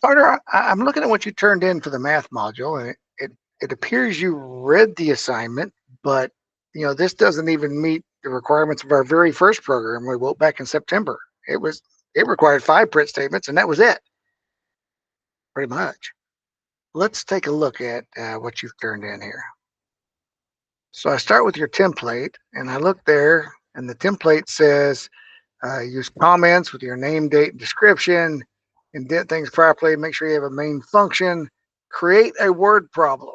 Carter, I'm looking at what you turned in for the math module, and it appears you read the assignment, but this doesn't even meet the requirements of our very first program we wrote back in September. It required 5 print statements, and that was it, pretty much. Let's take a look at what you've turned in here. So I start with your template, and I look there, and the template says use comments with your name, date, and description, indent things properly, make sure you have a main function, create a word problem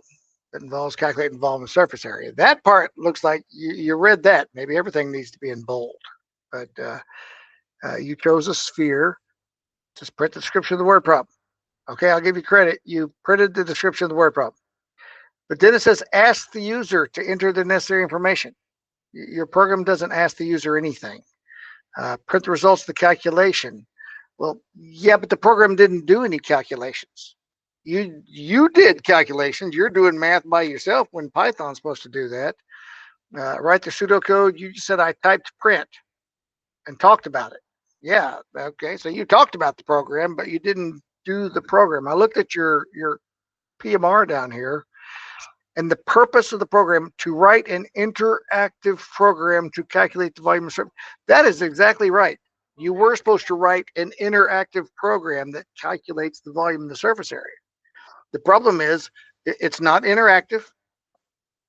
that involves calculating volume and surface area. That part looks like you read that. Maybe everything needs to be in bold, but you chose a sphere. Just print the description of the word problem. Okay, I'll give you credit. You printed the description of the word problem. But then it says ask the user to enter the necessary information. Your program doesn't ask the user anything. Print the results of the calculation. Well, yeah, but the program didn't do any calculations. You did calculations. You're doing math by yourself when Python's supposed to do that. Write the pseudocode. You just said I typed print and talked about it. Yeah, okay. So you talked about the program, but you didn't do the program. I looked at your PMR down here, and the purpose of the program to write an interactive program to calculate the volume of surface. That is exactly right. You were supposed to write an interactive program that calculates the volume of the surface area. The problem is it's not interactive.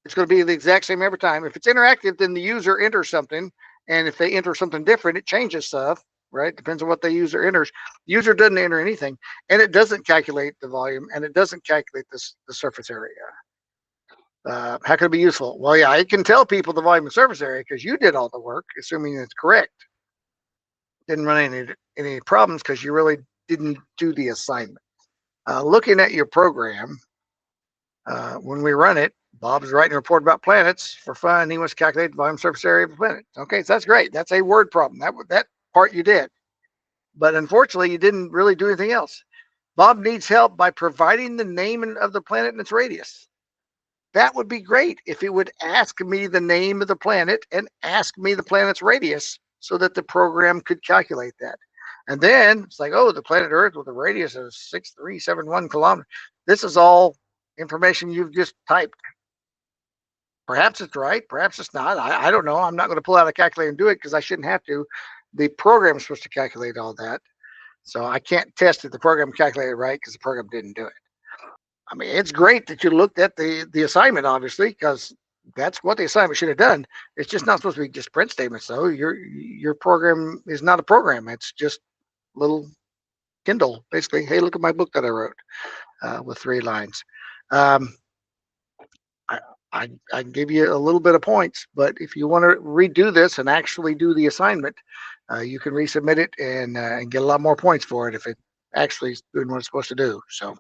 It's going to be the exact same every time. If it's interactive, then the user enters something, and if they enter something different, it changes stuff, right? Depends on what the user enters. The user doesn't enter anything, and it doesn't calculate the volume, and it doesn't calculate the surface area. How can it be useful? Well, yeah, it can tell people the volume and surface area because you did all the work, assuming it's correct. Didn't run any problems because you really didn't do the assignment. Looking at your program, when we run it, Bob's writing a report about planets for fun. He wants to calculate the volume surface area of a planet. Okay, so that's great. That's a word problem. That part you did. But unfortunately, you didn't really do anything else. Bob needs help by providing the name of the planet and its radius. That would be great if it would ask me the name of the planet and ask me the planet's radius so that the program could calculate that. And then it's like, oh, the planet Earth with a radius of 6,371 kilometers. This is all information you've just typed. Perhaps it's right, perhaps it's not. I don't know. I'm not going to pull out a calculator and do it because I shouldn't have to. The program is supposed to calculate all that. So I can't test if the program calculated right because the program didn't do it. I mean, it's great that you looked at the assignment, obviously, because that's what the assignment should have done. It's just not supposed to be just print statements, though. Your program is not a program. It's just little Kindle, basically. Hey, look at my book that I wrote with 3 lines. Um, I give you a little bit of points, but if you want to redo this and actually do the assignment, you can resubmit it and get a lot more points for it if it actually is doing what it's supposed to do. So.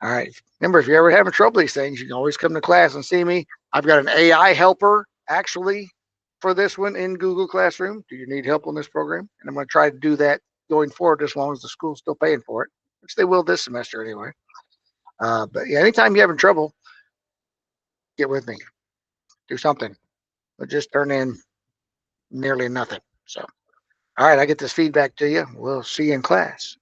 All right. Remember, if you're ever having trouble with these things, you can always come to class and see me. I've got an AI helper actually for this one in Google Classroom. Do you need help on this program? And I'm going to try to do that going forward as long as the school's still paying for it, which they will this semester anyway. But yeah, anytime you're having trouble, get with me. Do something. But just turn in nearly nothing. So, all right, I get this feedback to you. We'll see you in class.